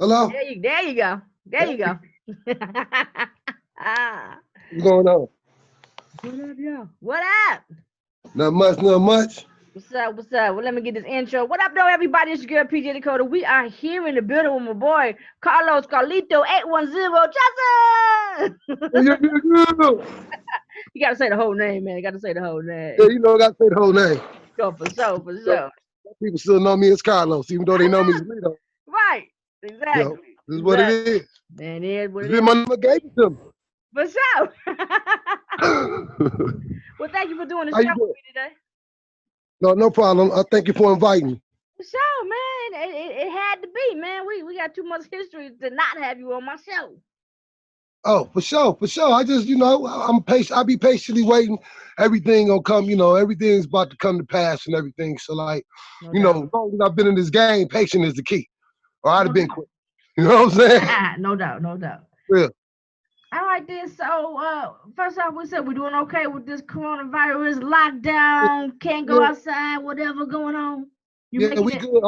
Hello? There you go. There you go. What's going on? What up, y'all? What up? Not much, not much. What's up? What's up? Well, let me get this intro. What up, though, everybody? It's your girl, PJ Dakota. We are here in the building with my boy, Carlito 810. Johnson! Yeah, yeah, yeah. You got to say the whole name, man. You got to say the whole Yeah, name. you know, I got to say the whole name. Go for sure, for So, sure. people still know me as Carlos, even though they I know me as know. Lito. Right. You know, Exactly. this is what it Exactly. is. Man, it is It's what it been is. my name I gave it to me. For sure. How Well, thank you for doing the show you doing? with me today. No, no problem. I thank you for inviting me. For sure, man. It had to be, man. We got too much history to not have you on my show. Oh, for sure, for sure. I just, I'm patient. I'll be patiently waiting. Everything gonna come, everything's about to come to pass and everything. So, like, No doubt. as long as I've been in this game, patience is the key. Or I'd have No been doubt. quick. You know what I'm saying? No doubt. No doubt. Yeah. All right, then. So, first off, we said we're doing okay with this coronavirus lockdown. Can't go Yeah, outside. Whatever going on. You yeah, making we it? good.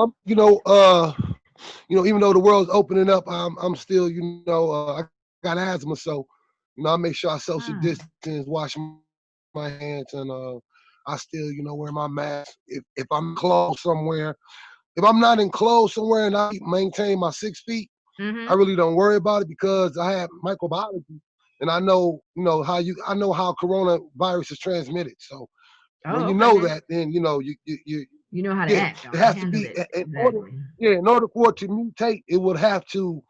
Even though the world's opening up, I'm still, I got asthma, so, I make sure I social Ah, distance, wash my hands, and I still, wear my mask. If I'm enclosed somewhere, if I'm not enclosed somewhere and I maintain my 6 feet, I really mm-hmm. don't worry about it because I have microbiology, and I know, I know how coronavirus is transmitted. So when Oh, you okay, know then. that, then you You know how to yeah, act it on it, has to handle be it. in order. Exactly. Yeah, in order for it to mutate, it would have to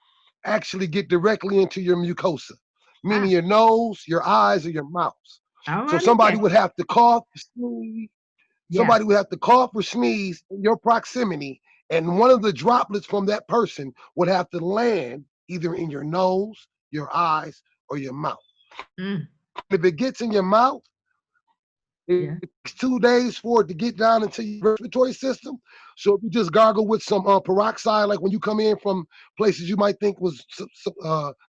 actually get directly into your mucosa, meaning Ah, your nose, your eyes, or your mouth. all So right, look somebody at would you. have to cough, sneeze. Yeah. Somebody would have to cough or sneeze in your proximity, and one of the droplets from that person would have to land either in your nose, your eyes, or your mouth. Mm, If it gets in your mouth, it yeah. takes 2 days for it to get down into your respiratory system. So if you just gargle with some peroxide, like when you come in from places you might think was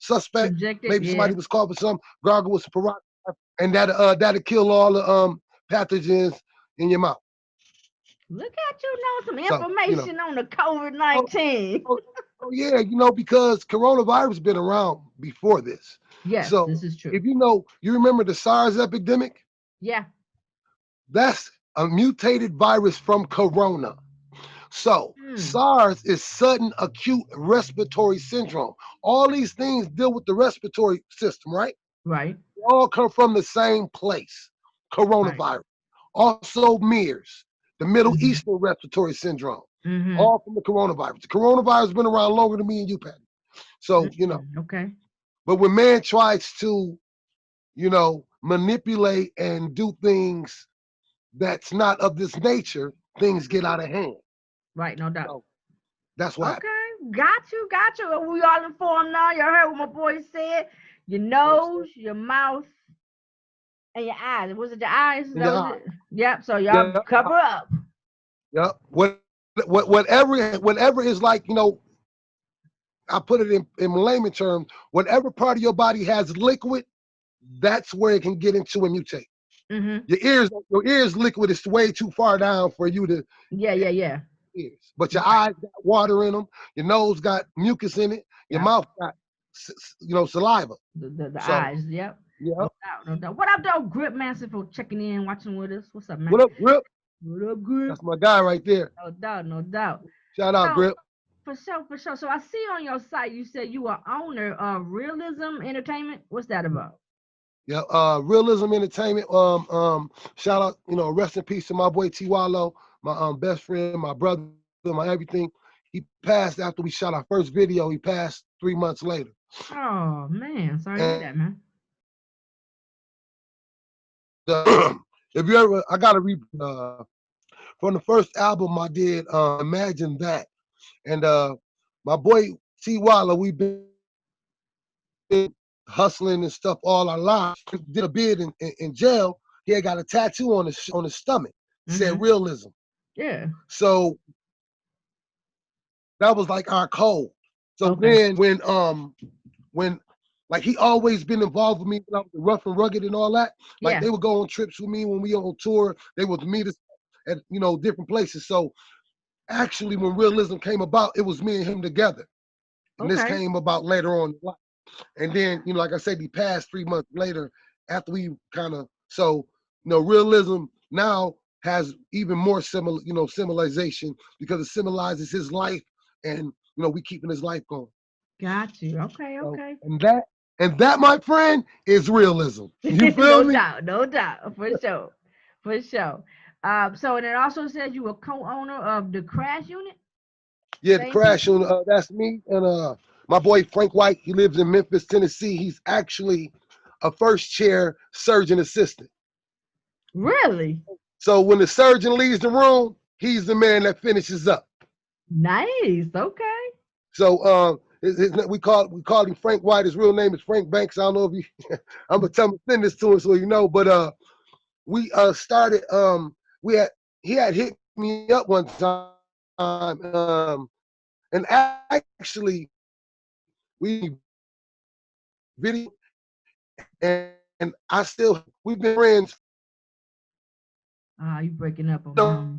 suspect, Subjected. maybe Yeah. somebody was coughing some, gargle with some peroxide, and that'll kill all the pathogens in your mouth. Look at you know some So information on the COVID oh, 19. oh, oh yeah, because coronavirus been around before this. Yes, So this is true. if you remember the SARS epidemic, Yeah. that's a mutated virus from corona. So Mm, SARS is sudden acute respiratory syndrome. All these things deal with the respiratory system, right? right. They all come from the same place. Right. Coronavirus. Also MERS, the Middle Mm-hmm. Eastern respiratory syndrome. Mm-hmm. All from the coronavirus. The coronavirus has been around longer than me and you, Patty. So, Okay. but when man tries to, manipulate and do things that's not of this nature, things get out of hand. Right. No doubt. So that's what happened. Okay. Got you. Got you. We all informed now. You heard what my boy said. Your You know what I'm saying? nose, your mouth, and your eyes. Was it your eyes? In the That was eye. it. Yep. So y'all Yeah, cover up. yeah. Whatever is like, I put it in layman terms, whatever part of your body has liquid, that's where it can get into and mutate. Mm-hmm. Your ears liquid is way too far down for you to Yeah. Yeah. Yeah. ears. But your Right. eyes got water in them, your nose got mucus in it, your Yep. mouth got saliva. The So eyes. Yep. yeah. No doubt. No doubt. What up, though? Grip Master for checking in, watching with us. What's up, man? What up, Grip? What up, Grip? That's my guy right there. No doubt. No doubt. Shout out, So Grip. for sure, for sure. So I see on your site you said you are owner of Realism Entertainment. What's that about? Yeah, Realism Entertainment. Shout out, rest in peace to my boy T Wallo, my best friend, my brother, my everything. He passed after we shot our first video. He passed 3 months later. Oh man, sorry to hear And that, man. if you ever, I gotta from the first album I did, Imagine That, and my boy T Wallo, we've been hustling and stuff all our lives. Did a bid in jail. He had got a tattoo on his stomach. Said Mm-hmm. realism. Yeah. So that was like our code. So Okay. then when like he always been involved with me when I was rough and rugged and all that. Like Yeah. they would go on trips with me when we on tour. They would meet us at different places. So actually when realism came about, it was me and him together. And this Okay. came about later on in life. And then, you know, like I said, he passed 3 months later after we kind of, so, you know, realism now has even more similar, you know, symbolization because it symbolizes his life and, you know, we keeping his life going. Got you. Okay, So, okay. and that, my friend, is realism. You feel No me? doubt, no doubt, for sure, for sure. So and it also says you were co-owner of the crash unit. Yeah, the Same crash people. on that's me and my boy Frank White. He lives in Memphis, Tennessee. He's actually a first chair surgeon assistant. Really So when the surgeon leaves the room, he's the man that finishes up. nice. Okay. So we call him Frank White. His real name is Frank Banks. I don't know if you I'm gonna send this to him so you know. But we started we had he had hit me up one time and actually we video and I still we've been friends. Ah, you breaking up on me, So homie.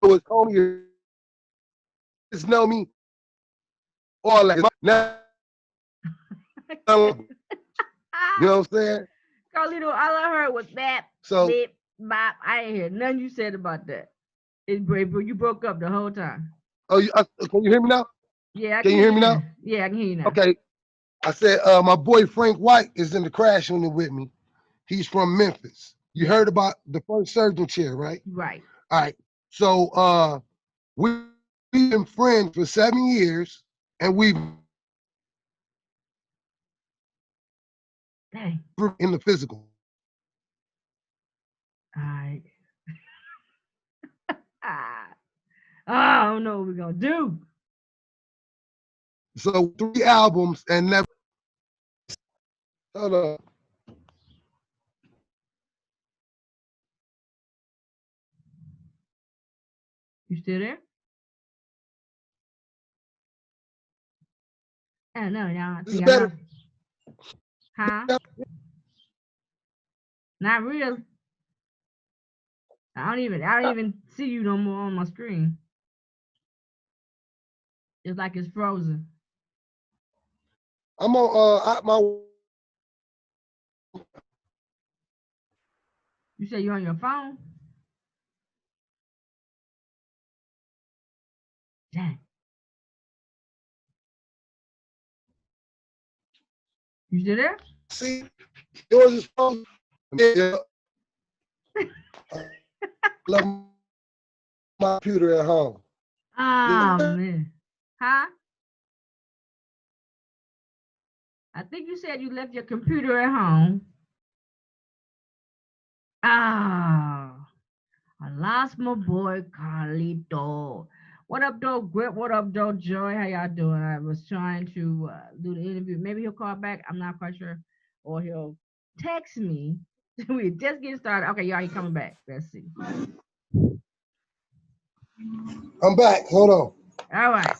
his homie is know me all that. Now, you know what I'm saying? Carlito, all I heard was bap, So beep, bop. I ain't hear nothing you said about that. You broke up the whole time. oh, can you hear me now? Yeah, I Can can you hear hear you me now. now? Yeah, I can hear you now. Okay. I said my boy Frank White is in the crash unit with me. He's from Memphis. You Yeah, heard about the first surgeon chair, right? right. All right. So we've been friends for 7 years, and we've Dang. in the physical. All right. Ah. I don't know what we're gonna do. So 3 albums and never. Hold on. You still there? I don't know, y'all. I This is think I better. lost. Huh? Not real. I don't even see you no more on my screen. It's like it's frozen. I'm on my. You say you're on your phone? Dang. You still there? See, yours is frozen. Yeah, I love my computer at home. Oh man. Huh? I think you said you left your computer at home. Ah, I lost my boy Carlito. What up, though, Grip? What up, though, Joy? How y'all doing? I was trying to do the interview. Maybe he'll call back. I'm not quite sure. Or he'll text me. We just getting started. Okay, y'all, he coming back. Let's see. I'm back. Hold on. All right.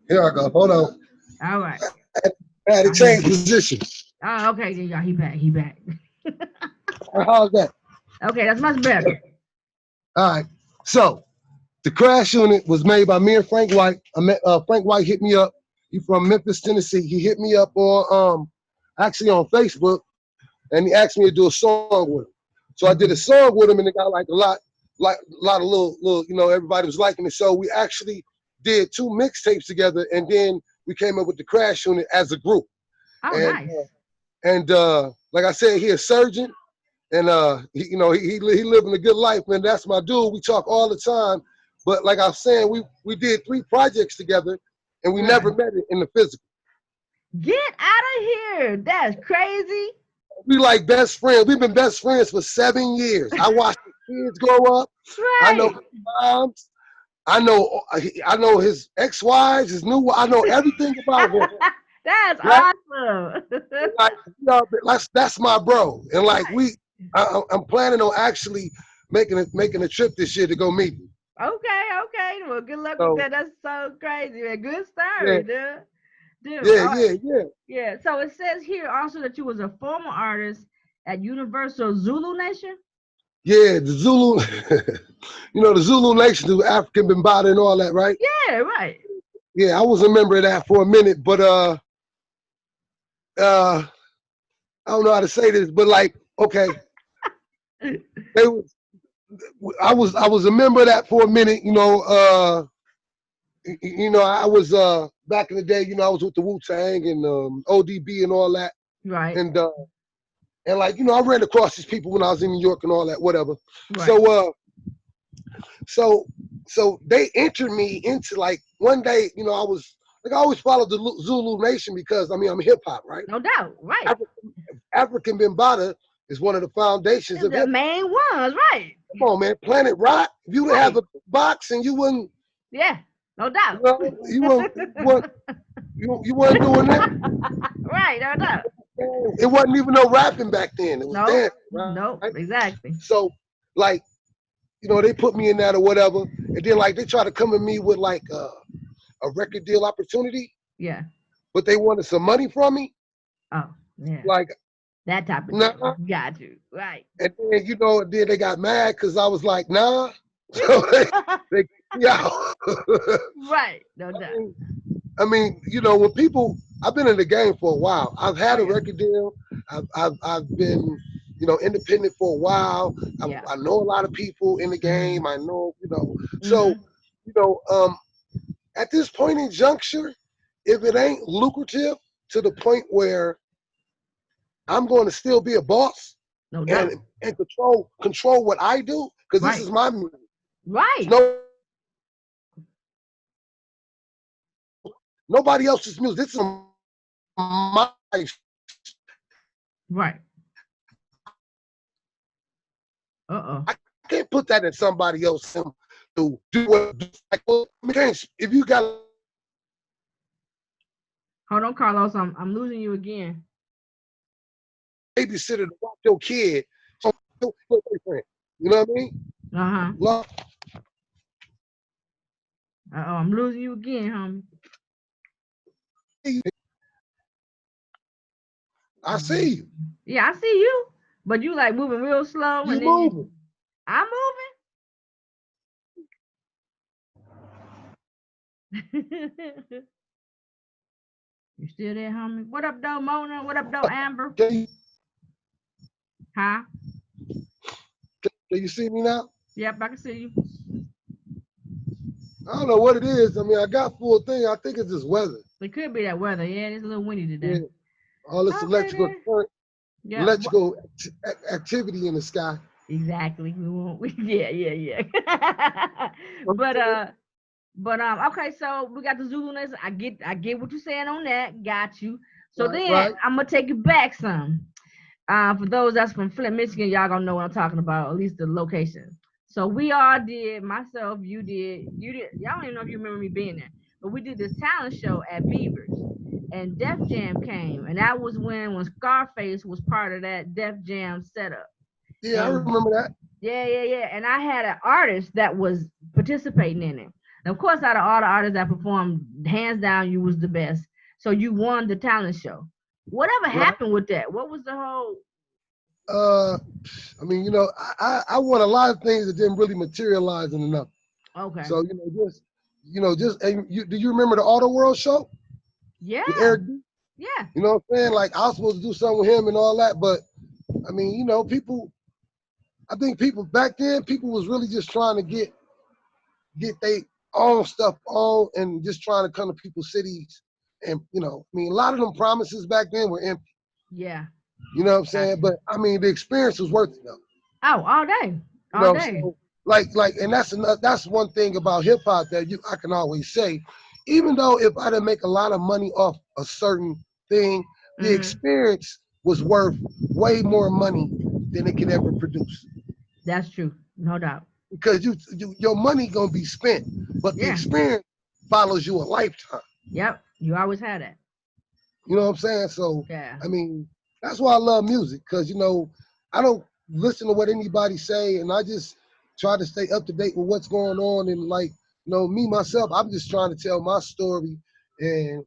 Here I go. Hold on. All right. I had to Y'all, he, change position. oh, okay. Then y'all, he back. He back. How's that? Okay, that's much better. All right. So the crash unit was made by me and Frank White. Frank White hit me up. He's from Memphis, Tennessee. He hit me up on actually on Facebook, and he asked me to do a song with him. So I did a song with him, and it got like a lot of little, you know, everybody was liking it. So we actually did 2 mixtapes together, and then we came up with the crash unit as a group. Oh, And nice. like I said, he's a surgeon, and you know, he living a good life, man. That's my dude. We talk all the time. But like I was saying, we did 3 projects together, and we Right. never met in the physical. Get out of here. That's crazy. We like best friends. We've been best friends for 7 years. I watched the kids grow up. I know Right. his moms. I know his ex-wives, his new. I know everything about him. That's Right? awesome. Like, you know, that's my bro. And like Right. I'm planning on actually making a trip this year to go meet him. Okay, okay. Well, good luck with So that. That's so crazy, man. Good yeah, story, dude. Dude, yeah, all right. yeah, yeah. Yeah. So it says here also that you was a former artist at Universal Zulu Nation. Yeah, the Zulu, you know, the Zulu Nation, the African Bambaataa and all that, right? Yeah, right. Yeah, I was a member of that for a minute, but I don't know how to say this, but like, okay, they was, I was a member of that for a minute, I was back in the day, I was with the Wu Tang and ODB and all that, Right, and like I ran across these people when I was in New York and all that, whatever. right. So so they entered me into like one day, I was like I always followed the Zulu Nation because I mean I'm hip hop, right? No doubt. Right. African Bambaataa is one of the foundations of The hip hop. main ones, right. Come on, man, Planet Rock. If you would have Right. a box and you wouldn't, Yeah, no doubt. you weren't doing that. Right, no doubt. It wasn't even no rapping back then. It was Nope. dancing, Nope. right? Exactly. So like they put me in that or whatever, and then like they try to come at me with like a record deal opportunity, Yeah. but they wanted some money from me. Oh, yeah. Like, That type of nah. deal. Got you. Right. And then then they got mad because I was like, nah. So they kicked me out. Right. No doubt. I mean, when people, I've been in the game for a while. I've had Oh a yeah. record deal. I've been, independent for a while. Yeah. I know a lot of people in the Mhm. game. I know, so, Mhm. you know, um, at this point in juncture, if it ain't lucrative to the point where I'm going to still be a boss No and doubt. and control what I do, because this Right. is my music. It's Right. nobody else's music. This is my. Right. Uh-oh. I can't put that in somebody else to do what. Like, well, if you got Hold on, Carlos. I'm losing you again. a babysitter to watch your kid, so your boyfriend, you know what I mean? Uh-huh. Love, Uh-oh, I'm losing you again, homie. I Mhm. see you. Yeah, I see you. But you like moving real slow You and then moving. I'm moving. You still there, homie? What up, though, Mona? What up, though, Amber? Can you, Huh? can you see me now? Yep, I can see you. I don't know what it is. I mean, I got full thing. I think it's just weather. It could be that weather. Yeah, it's a little windy Yeah, today. all this Okay, electrical then. current, Yeah. electrical activity in the sky. Exactly. We won't. Yeah, yeah, yeah. but okay. So we got the Zulu Nation. I get what you're saying on that. Got you. So Right, then right. I'm gonna take it back some. For those that's from Flint, Michigan, y'all gonna know what I'm talking about, at least the location. So we all did, myself, you did. Y'all don't even know if you remember me being there, but we did this talent show at Beavers, and Def Jam came, and that was when Scarface was part of that Def Jam setup. Yeah, I And remember that. yeah, yeah, yeah. And I had an artist that was participating in it. And of course, out of all the artists that performed, hands down, you was the best. So you won the talent show. Whatever Right. happened with that? What was the whole? Uh, I mean, I want a lot of things that didn't really materialize in enough. Okay. So and do you remember the Auto World show with Yeah. Eric? Yeah. You know what I'm saying? Like I was supposed to do something with him and all that, but I mean, people. I think people back then, people was really just trying to get their own stuff on and just trying to come to people's cities. And I mean, a lot of them promises back then were empty. Yeah. You know what I'm saying? Gotcha. But I mean, the experience was worth it though. Oh, all day. All day. So and that's one thing about hip hop that I can always say, even though if I didn't make a lot of money off a certain thing, the Mm-hmm. experience was worth way more money than it could ever produce. That's true. No doubt. Because your money gonna be spent, but the Yeah. experience follows you a lifetime. Yep. You always had that. You know what I'm saying? So Yeah. I mean, that's why I love music, because I don't listen to what anybody say, and I just try to stay up to date with what's going on. And like me myself, I'm just trying to tell my story, and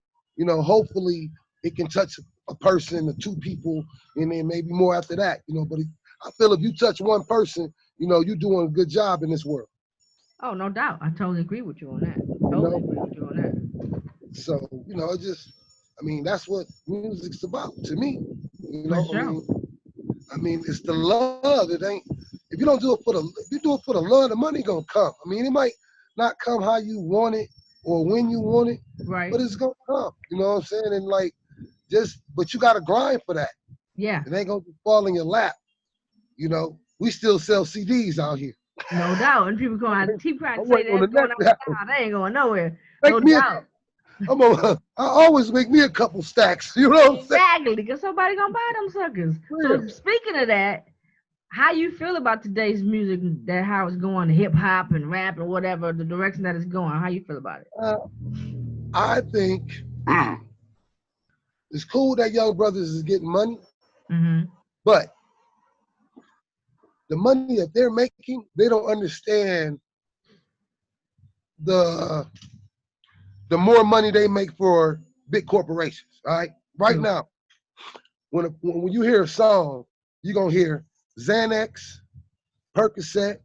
hopefully it can touch a person or two people, and then maybe more after that. But I feel if you touch one person, you're doing a good job in this world. Oh, no doubt. I totally agree with you on that. You Totally know. agree with you on that. So, it just, that's what music's about to me. You For know, sure. it's the love. It ain't, if you don't do it for the, if you do it for the love, the money gonna come. It might not come how you want it or when you want it, Right. but it's gonna come. You know what I'm saying? And like, but you gotta grind for that. Yeah. It ain't gonna just fall in your lap. We still sell CDs out here. No doubt. And people going to keep trying I'm to say waiting on the that's going next on album. now. They ain't going nowhere. No Make me doubt. I always make me a couple stacks. You know what I'm saying? Exactly. Because somebody gonna buy them suckers. Yeah. So speaking of that, how you feel about today's music, that how it's going, hip hop and rap and whatever, the direction that it's going, how you feel about it? Uh, I think it's cool that Young Brothers is getting money, Mm-hmm. but the money that they're making, they don't understand the the more money they make for big corporations. All right, right True. now, when you hear a song, you're gonna hear Xanax, Percocet,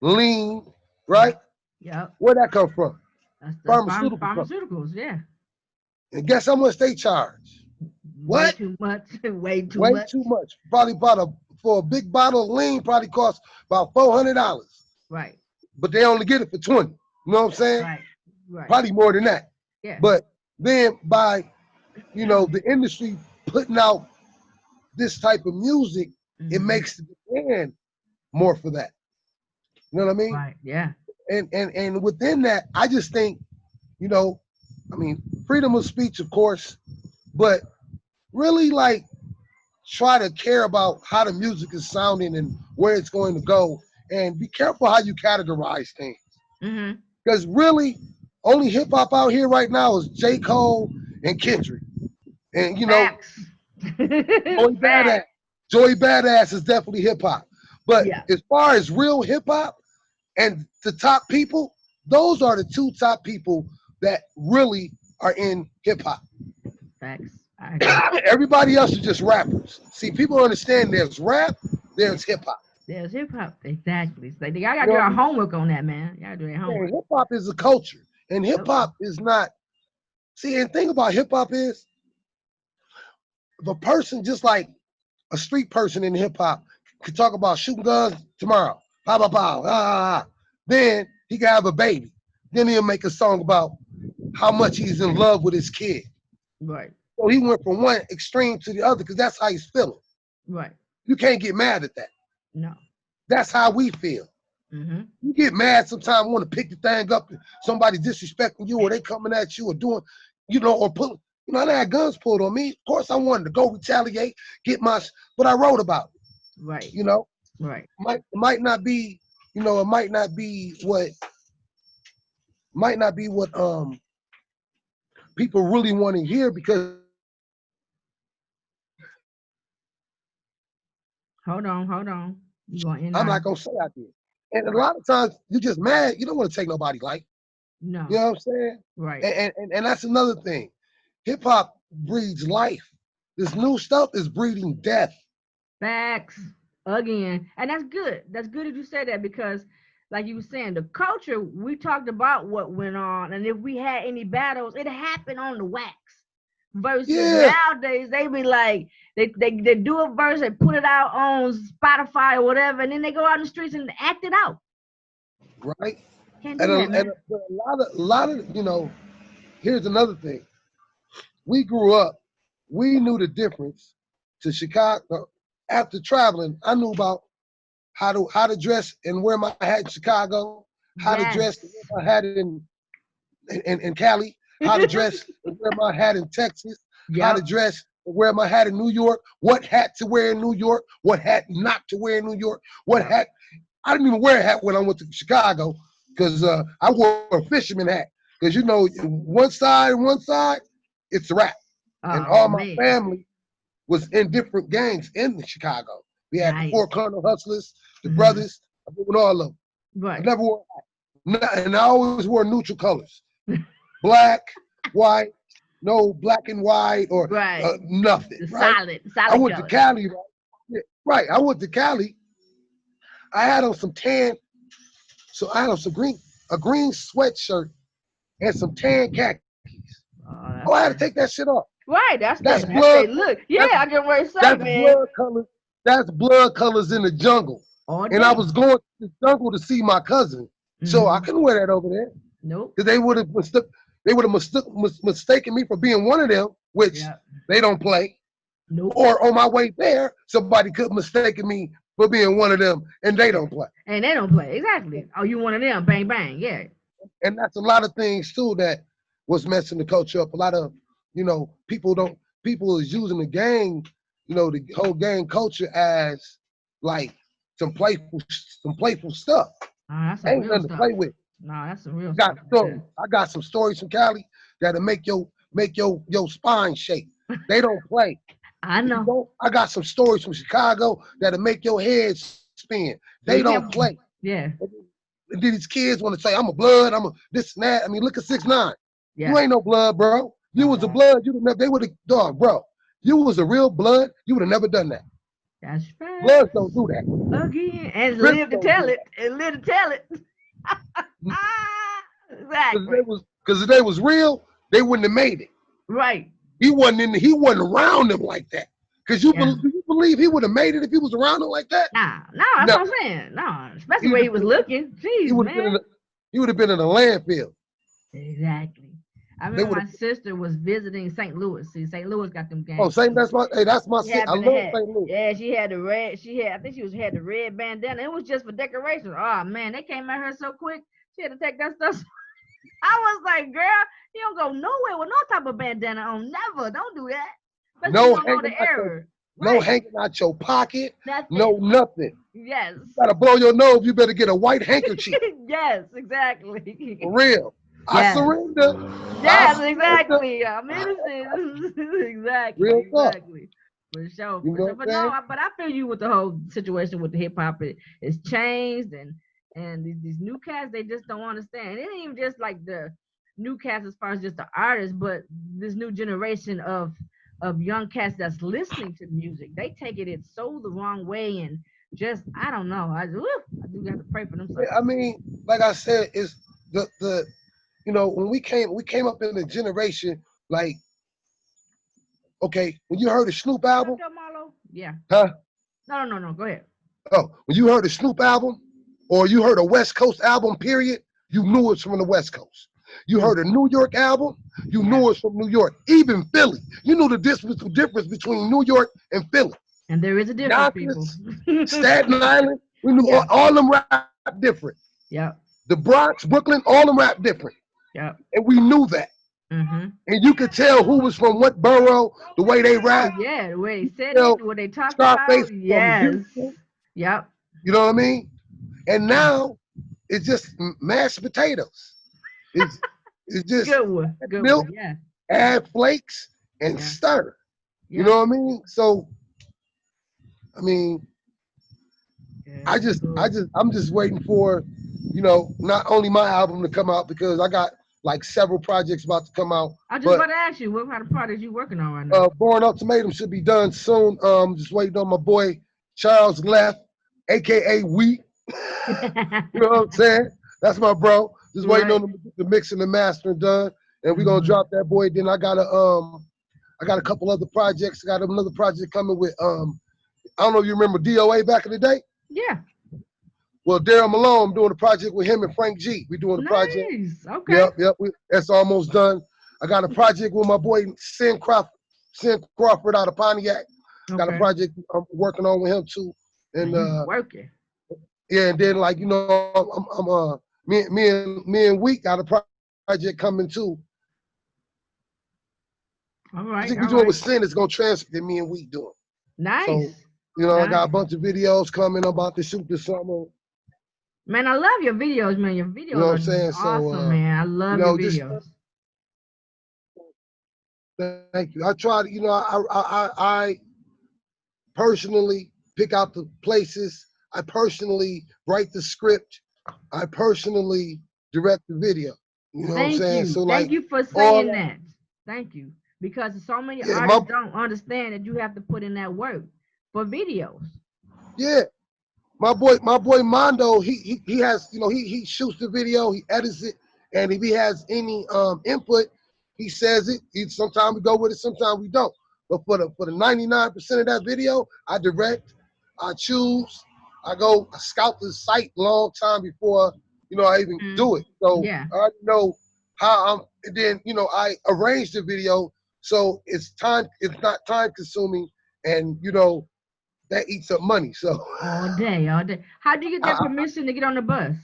Lean, right? Yep. Yep. Where that come from? That's Pharmaceutical company. pharmaceuticals. Yeah. And guess how much they charge? Way What? too much. Way too Way much. too much. Probably for a big bottle of lean probably costs about $400. Right. But they only get it for 20. You know what I'm saying? Right. Right. Probably more than that. Yeah. But then by, the industry putting out this type of music, it Mm-hmm. makes the demand more for that. You know what I mean? Right. Yeah. And within that, I just think, you know, freedom of speech, of course, but really like try to care about how the music is sounding and where it's going to go, and be careful how you categorize things. Mm-hmm. Because really, only hip hop out here right now is J. Cole and Kendrick. And Facts. Joey Badass. Facts. Joey Badass is definitely hip hop. But Yeah. as far as real hip hop and the top people, those are the two top people that really are in hip hop. Facts. I agree. Everybody else is just rappers. See, people understand there's rap, there's hip hop. There's hip hop. Exactly. So y'all You gotta know do what I our mean? homework on that, man. Y'all do your Yeah, homework. hip hop is a culture, and hip Yep. hop is not. See, and the thing about hip hop is, if a person just like a street person in hip hop could talk about shooting guns tomorrow, pow pow pow, then he can have a baby. Then he'll make a song about how much he's in love with his kid. Right. So he went from one extreme to the other because that's how he's feeling. Right. You can't get mad at that. No. That's how we feel. Mm-hmm. You get mad sometimes, want to pick the thing up, and somebody disrespecting you, or they coming at you, or doing, or pulling. I had guns pulled on me. Of course, I wanted to go retaliate, get my, but I wrote about it. Right. You know, Right. might not be, it might not be what people really want to hear because Hold on. Hold on. You going in I'm not now? gonna say I did. And a Right. lot of times you're just mad. You don't want to take nobody life. You No. know what I'm saying? Right. And that's another thing. Hip hop breeds life. This new stuff is breeding death. Facts again, and that's good. That's good that you said that because, like you were saying, the culture we talked about what went on, and if we had any battles, it happened on the wax. Versus Yeah, nowadays, they be like they do a verse, they put it out on Spotify or whatever, and then they go out in the streets and act it out. right. Can't And do that, a man. lot of here's another thing. We grew up, we knew the difference to Chicago. After traveling, I knew about how to dress and wear my hat in Chicago, how to dress and Yes. wear my hat in Cali, how to dress and wear my hat in Texas, how to Yep. dress and wear my hat in New York, what hat to wear in New York, what hat not to wear in New York, what Yep. hat. I didn't even wear a hat when I went to Chicago because I wore a fisherman hat. Because one side, it's a rap. And Oh all my man. family was in different gangs in Chicago. We had the Nice. Four Corner Hustlers, the Hmm. Brothers. I went with all of them. I Right. never wore a hat. And I always wore neutral colors. Black, white, no black and white or Right. nothing, The right? I solid went to colors. Cali, right? Yeah, right. I went to Cali. I had on some tan, so I had on a green sweatshirt and some tan khakis. Oh, I had to take that shit off. Right, that's That's that. blood. They look. Yeah, That's I just want to say, that's man. blood colors. That's blood colors in the jungle. All And I day. was going to the jungle to see my cousin, so I couldn't wear that over there Nope. because they would have mistaken me for being one of them, which Yep. they don't play. Nope. Or on my way there, somebody could mistaken me for being one of them, and they don't play. And they don't play. Exactly. Oh, you one of them. Bang, bang. Yeah. And that's a lot of things too that was messing the culture up. A lot of, people is using the gang, the whole gang culture as like some playful stuff. Oh, that's some Ain't real nothing to stuff. play with. No, that's some real Got stuff. stories. I got some stories from Cali that'll make your spine shake. They don't play. I know. I got some stories from Chicago that'll make your head spin. They We don't have, play. yeah. And then these kids want to say, I'm a blood, I'm a this and that. I mean, look at 6ix9ine. Yeah. You ain't no blood, bro. You was a blood, they would have, dog, bro. You was a real blood, you would have never done that. That's right. Bloods don't do that. Again. And Crips live to don't tell do it. And live to tell it. Exactly. Because if they was real, they wouldn't have made it. Right. He wasn't around them like that. Because do you believe he would have made it if he was around them like that? Nah, that's what I'm saying. No, especially where he was looking. Jeez, he would have been in a landfill. Exactly. I remember my sister was visiting St. Louis. See, St. Louis got them gangs. Oh, that's my sister. I love St. Louis. Yeah, she had the red. I think she had the red bandana. It was just for decoration. Oh man, they came at her so quick. She had to take that stuff. I was like, girl, you don't go nowhere with no type of bandana on. Never. Don't do that. No hanging out your pocket. No nothing. Yes. You gotta blow your nose. You better get a white handkerchief. Yes, exactly. For real. Yes. I surrender. Yes, exactly. I'm innocent. Exactly. Real exactly. For sure. But I feel you with the whole situation with the hip hop. It's changed and these new cats, they just don't understand. It ain't even just like the new cats as far as just the artists, but this new generation of young cats that's listening to music. They take it so the wrong way and just I don't know. I do have to pray for them. I mean, like I said, it's the when we came up in a generation like, okay, when you heard the Snoop album, yeah. Huh? No. Go ahead. Oh, when you heard the Snoop album, or you heard a West Coast album, period, you knew it's from the West Coast. You heard a New York album, you knew it's from New York. Even Philly, you knew the difference between New York and Philly. And there is a difference, people. Staten Island, we knew all them rap different. Yeah. The Bronx, Brooklyn, all them rap different. Yeah. And we knew that. Mm-hmm. And you could tell who was from what borough, the way they rap. Yeah, the way they said it, the way they talked about. Yes. Yep. You know what I mean? And now it's just mashed potatoes. It's just good one. milk, Yeah. add flakes, and stir. Yeah. You know what I mean? So, I mean, I'm just waiting for, not only my album to come out, because I got like several projects about to come out. I just want to ask you, what kind of projects you working on right now? Born Ultimatum should be done soon. Just waiting on my boy Charles Left, aka Wheat. You know what I'm saying? That's my bro. Just waiting on the mix and the mastering done, and we're gonna drop that boy. Then I got a couple other projects. I got another project coming with I don't know if you remember DOA back in the day. Yeah. Well, Daryl Malone, I'm doing a project with him and Frank G. We doing a project. Okay. Yep. That's almost done. I got a project with my boy Sin Crawford out of Pontiac. Got a project I'm working on with him too. And working. Yeah, and then I'm me and Week got a project coming too. All right. I think we're doing with Sin. It's gonna transfer to me and Week doing. Nice. So, I got a bunch of videos coming. I'm about to shoot this summer. Man, I love your videos, man. Your videos are awesome, man. I love your videos. Thank you. I try to, I personally pick out the places. I personally write the script. I personally direct the video. You know what I'm saying? So thank you for saying that. Thank you. Because so many artists don't understand that you have to put in that work for videos. Yeah. My boy Mondo, he has, he shoots the video, he edits it, and if he has any input, He says it. Sometimes we go with it, sometimes we don't. But for the 99% of that video, I direct, I choose, I scout the site long time before I even do it. So Yeah. I already know how and then I arrange the video so it's not time consuming, and that eats up money. So All day, all day. How do you get that permission to get on the bus?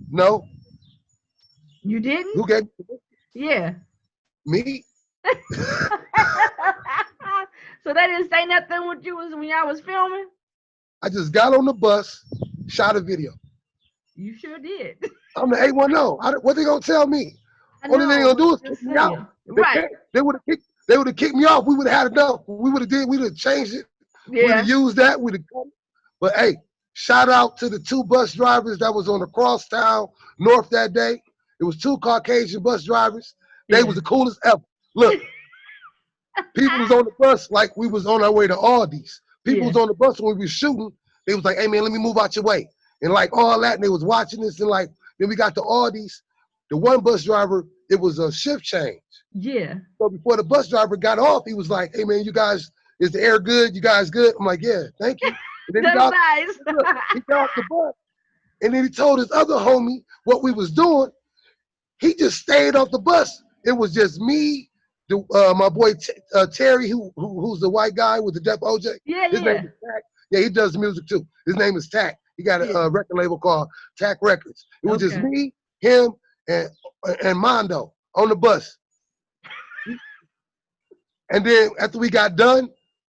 no, You didn't? who gave Yeah. me? So they didn't say nothing when y'all was filming? I just got on the bus, shot a video. You sure did. I'm the 810. What they gonna tell me? I Only thing they know, gonna do is just kick me out. saying. Right. They would have kicked me off. We would have had enough. We'd have changed it. We'd have Yeah. used that. But hey, shout out to the 2 bus drivers that was on the crosstown north that day. It was 2 Caucasian bus drivers. They was the coolest ever. Look, people was on the bus like we was on our way to Aldi's. People was on the bus when we was shooting. They was like, hey man, let me move out your way. And like all that, and they was watching this, and like then we got to Aldi's. The one bus driver, it was a shift change. Yeah. So before the bus driver got off, he was like, hey man, you guys, is the air good? You guys good? I'm like, yeah, thank you. And then That's nice. he got off the bus, and then he told his other homie what we was doing. He just stayed off the bus. It was just me, my boy Terry, who's the white guy with the Deaf OJ. Yeah, His name is Tack. Yeah, he does music too. His name is Tack. He got a record label called Tack Records. It was just me, him, and Mondo on the bus. And then after we got done,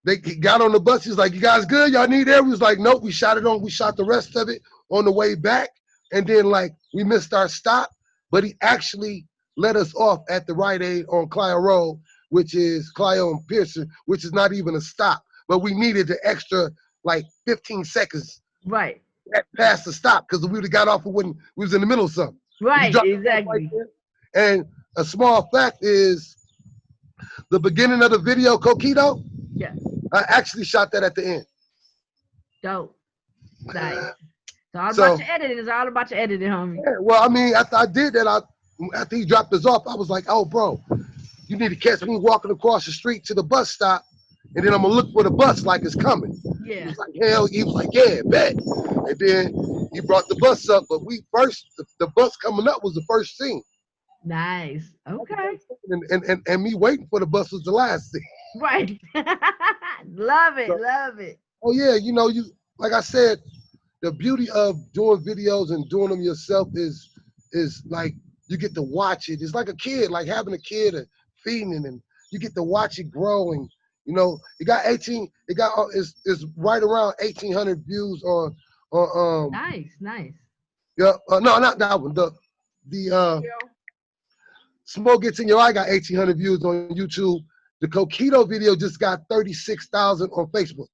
they got on the bus. He's like, you guys good? Y'all need air? We was like, nope, we shot the rest of it on the way back. And then like we missed our stop, but he actually let us off at the Rite Aid on Clio Road, which is Clio and Pearson, which is not even a stop. But we needed the extra like 15 seconds past the stop, because we would have got off when we was in the middle of something. Right, exactly. And a small fact is the beginning of the video, Coquito, I actually shot that at the end. Dope. Nice. It's all about your editing. It's all about your editing, homie. Yeah, well, I mean, after I did that, after he dropped us off, I was like, oh, bro, you need to catch me walking across the street to the bus stop, and then I'm going to look for the bus like it's coming. Yeah. He was like, yeah, bet. And then he brought the bus up, but the bus coming up was the first scene. Nice. Okay. And me waiting for the bus was the last scene. Right. Love it. Love it. Oh, yeah, you like I said, the beauty of doing videos and doing them yourself is like you get to watch it. It's like a kid, like having a kid and feeding it, and you get to watch it grow. And it's right around 1,800 views on nice. Yeah, no, not that one. The Smoke Gets in Your Eye got 1,800 views on YouTube. The Coquito video just got 36,000 on Facebook.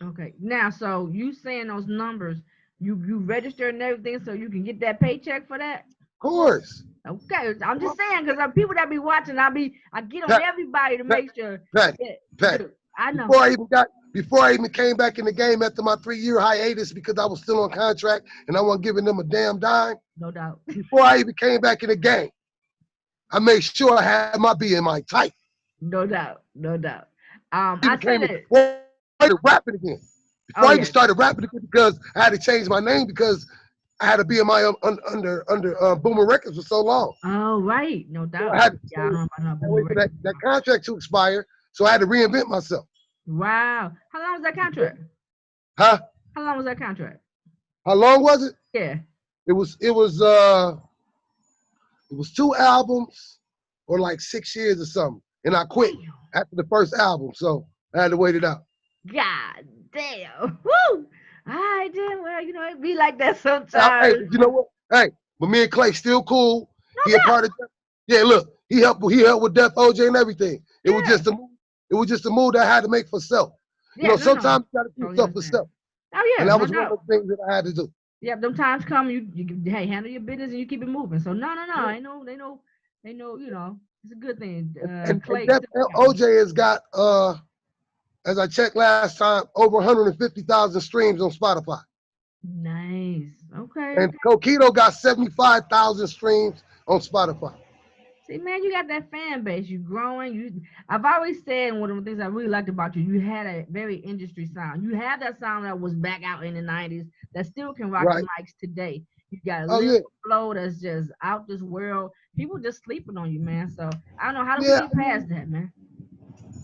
Okay. Now, so you saying those numbers, you register and everything so you can get that paycheck for that? Of course. Okay. I'm just saying, because people that be watching, I get on everybody to make sure. Pat, I know. Before I even came back in the game after my 3-year hiatus, because I was still on contract and I wasn't giving them a damn dime. No doubt. Before I even came back in the game, I made sure I had my BMI tight. No doubt. I started rapping again. Before I even started rapping again, because I had to change my name because I had a BMI under Boomer Records for so long. Oh, right. No doubt. So I had to that contract to expire, so I had to reinvent myself. Wow. How long was that contract? Huh? How long was that contract? How long was it? Yeah. It was 2 albums or like 6 years or something. And I quit after the first album, so I had to wait it out. God damn. Woo! I did. Well, it be like that sometimes. Hey, you know what? Hey, but me and Clay still cool. He a part of look, he helped with Deaf OJ and everything. It was just a move that I had to make for self. Sometimes you gotta do stuff for self. Oh yeah. And that was one of the things that I had to do. Yeah, them times come, you handle your business and you keep it moving. So no, I know, they know, it's a good thing. And Deaf OJ has got as I checked last time, over 150,000 streams on Spotify. Nice. Okay. And Coquito got 75,000 streams on Spotify. See, man, you got that fan base. You growing. I've always said one of the things I really liked about you. You had a very industry sound. You have that sound that was back out in the '90s that still can rock the Right. mics today. You got a Oh yeah. lyrical flow that's just out this world. People just sleeping on you, man. So I don't know how do we Yeah. get past that, man.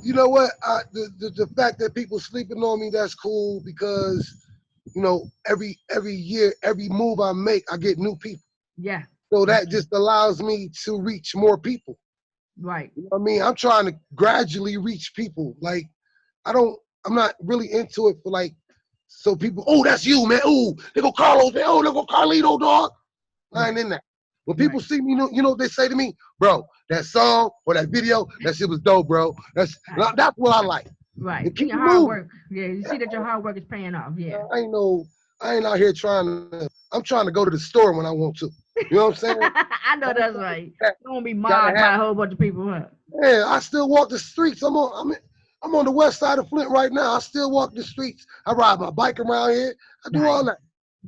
You know what? The fact that people sleeping on me, that's cool because every year, every move I make, I get new people. Yeah, So that's that just allows me to reach more people. right. You know what I mean? I'm trying to gradually reach people. Like I don't, I'm not really into it for like, so people, oh, that's you, man. Oh, they go Carlos, man. Oh, they go Carlito, dog. I ain't Right, in that. When people right. see me, you know what they say to me, bro, that song or that video, that shit was dope, bro. Right. That's what I like. Right. And And keep your it hard moving. work. Yeah, you see that your hard work is paying off. Yeah. I ain't no, I ain't out here I'm trying to go to the store when I want to. You know what I'm saying? I know I ain't that's trying to right. do that. You won't be Gotta mobbed have, by a whole bunch of people, huh? yeah, I still walk the streets. I'm on the west side of Flint right now. I still walk the streets. I ride my bike around here. I do all Nice. that.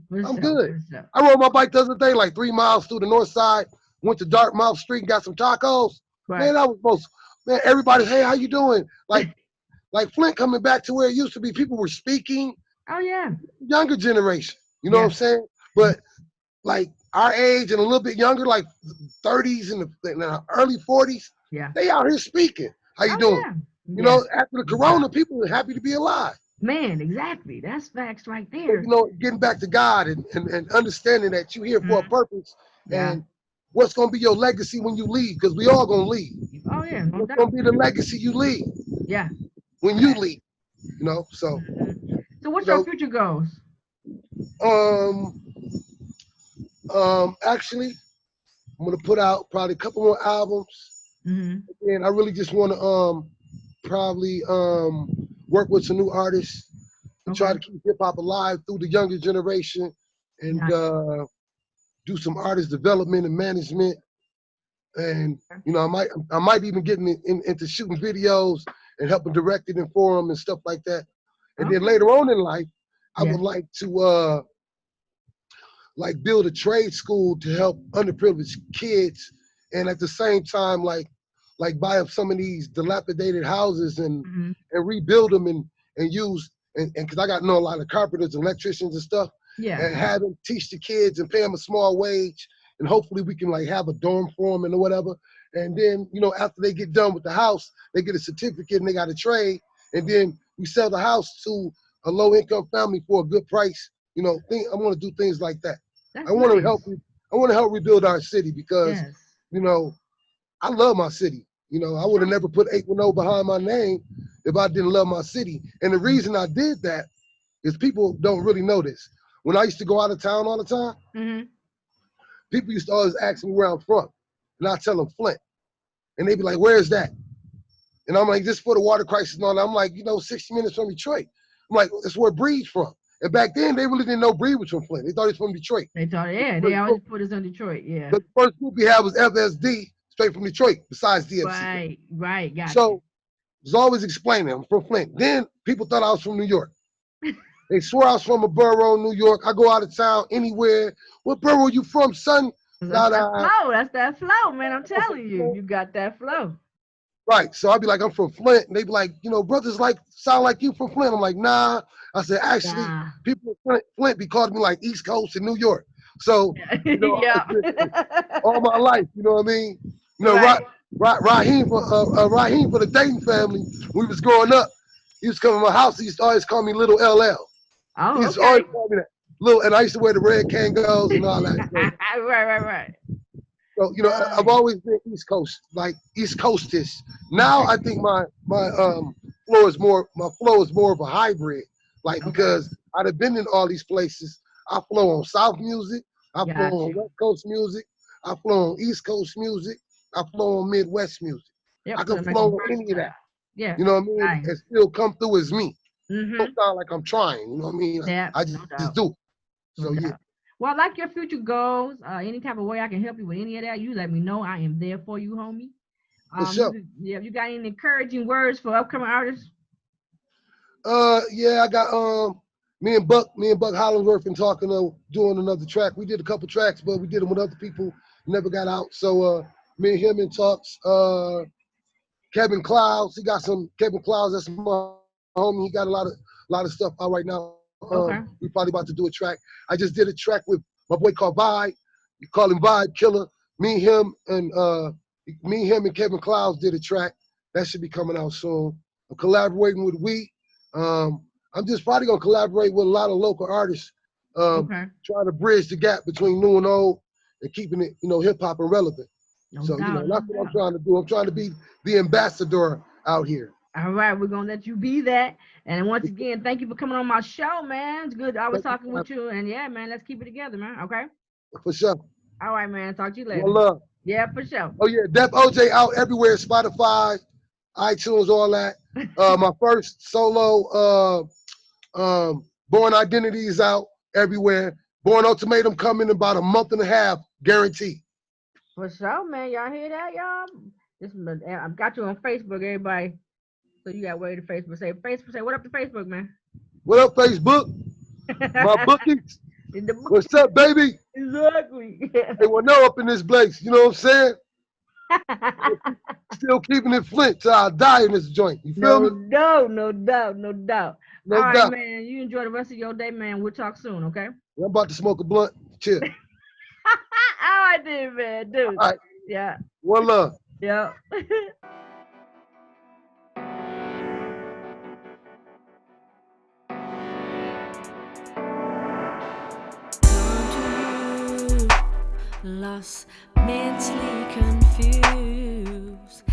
For I'm sure, good. for sure. I rode my bike the other day, like 3 miles through the north side. Went to Dartmouth Street, got some tacos. Man, Right. that was most. Man, everybody, hey, how you doing? Like Flint coming back to where it used to be. People were speaking. Oh yeah. Younger generation. You know what I'm Yeah. saying? But like our age and a little bit younger, like 30s and the early 40s, Yeah. they out here speaking. How you Oh doing? yeah. You Yeah. know, after the No doubt. corona, people are happy to be alive. Man, exactly. That's facts right So, there. getting back to God and understanding that you're here for a Mhm. purpose Yeah. and what's going to be your legacy when you leave, because we all going to leave. Oh yeah, no What's going doubt. to be the legacy you leave Yeah. when you Facts. leave, So, Hmm. So what's you your know, future goals? um, actually, I'm going to put out probably a couple more albums. Hmm. And I really just want to probably work with some new artists and try Okay. to keep hip hop alive through the younger generation and Nice. do some artist development and management. And Okay. I might even get into shooting videos and helping direct it and for them and stuff like that. And then Okay. later on in life, I Yeah. would like to like build a trade school to help underprivileged kids, and at the same time like buy up some of these dilapidated houses Hmm. and rebuild them and use and because I got to know a lot of carpenters and electricians and stuff, Yeah. and have them teach the kids and pay them a small wage, and hopefully we can like have a dorm for them and whatever. And then after they get done with the house, they get a certificate and they got a trade, and then we sell the house to a low income family for a good price. I want to do things like that. I That's want to help. nice. I want to help rebuild our city because Yes. you know I love my city. I would have Sure. never put 810 behind my name if I didn't love my city. And the reason I did that is people don't really know this. When I used to go out of town all the time, Hmm. people used to always ask me where I'm from, and I tell them Flint, and they be like, "Where's that?" And I'm like, "This is for the water crisis." And all that. I'm like, 60 minutes from Detroit. I'm like, "That's where Breed's from." And back then, they really didn't know Breed was from Flint. They thought he was from Detroit. They thought, yeah, they always put us in Detroit. Yeah. The first group we had was FSD, straight from Detroit, besides DFC. Right. Right. Got you. So I was always explaining I'm from Flint. Then people thought I was from New York. They swore I was from a borough, New York. I go out of town anywhere. What borough you from, son? That's Nah, that nah. flow. That's that flow, man. I'm I'm from telling you, Flint. you got that flow. Right. So I'd be like, I'm from Flint. And they'd be like, brothers like sound like you from Flint. I'm like, nah. I said, actually, Nah. people in Flint be calling me like East Coast and New York. So, Yeah. all my life, you know what I mean? Right. Raheem for the Dayton family, when we was growing up, he used to come to my house. He used to always call me Little LL. He Oh, used to always okay. call me that. Little, and I used to wear the red Kangos and all that. So, Right, right, right. I've Nice. always been East Coast, like East Coastish. Now I think my flow is more of a hybrid, like Okay. because I'd have been in all these places. I flow on South music, I flow Got on you. West Coast music, I flow on East Coast music, I flow on Midwest music. I Yep. So can that make them flow on any of versatile. that. Yeah. You know what I mean? Nice. And still come through as me. Don't Mm-hmm. sound like I'm trying. You know what I mean? Yeah. I No just doubt. do it. No So yeah, doubt. Well, I like your future goals. Any type of way I can help you with any of that, you let me know. I am there for you, homie. for sure. You got any encouraging words for upcoming artists? Yeah, I got me and Buck Hollingsworth been talking of doing another track. We did a couple tracks, but we did them with other people. Never got out. So Me and him in talks. Kevin Clouds, he got some. Kevin Clouds, that's my homie. He got a lot of stuff out right now. We Okay. probably about to do a track. I just did a track with my boy called Vibe. You call him Vibe Killer. Me, him, and Kevin Clouds did a track. That should be coming out soon. I'm collaborating with Wheat. I'm just probably gonna collaborate with a lot of local artists, Okay. trying to bridge the gap between new and old and keeping it, hip hop and relevant. No So, doubt, no that's what I'm doubt. trying to do. I'm trying to be the ambassador out here. All right, we're gonna let you be that. And once again, thank you for coming on my show, man. It's good. I was Thank you talking for with you, and yeah, man, let's keep it together, man. Okay. For sure. All right, man. Talk to you One later. love. Yeah, for sure. Oh yeah, Def OJ out everywhere, Spotify, iTunes, all that. My first solo Born Identity is out everywhere. Born Ultimatum coming in about a month and a half, guaranteed. For sure, man. Y'all hear that, y'all? I've got you on Facebook, everybody. So you got way to Facebook. Say what up to Facebook, man. What up, Facebook? My bookies. In the book. What's up, baby? Exactly. They will know up in this place. You know what I'm saying? Still keeping it Flint till I die in this joint. You feel No me? doubt, no doubt, no doubt. All No right, doubt. man. You enjoy the rest of your day, man. We'll talk soon, okay? I'm about to smoke a blunt. Chill. All right, then, man. Dude. All right. Yeah. One love. Yeah. Lost, mentally confused,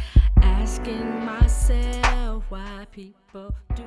asking myself why people do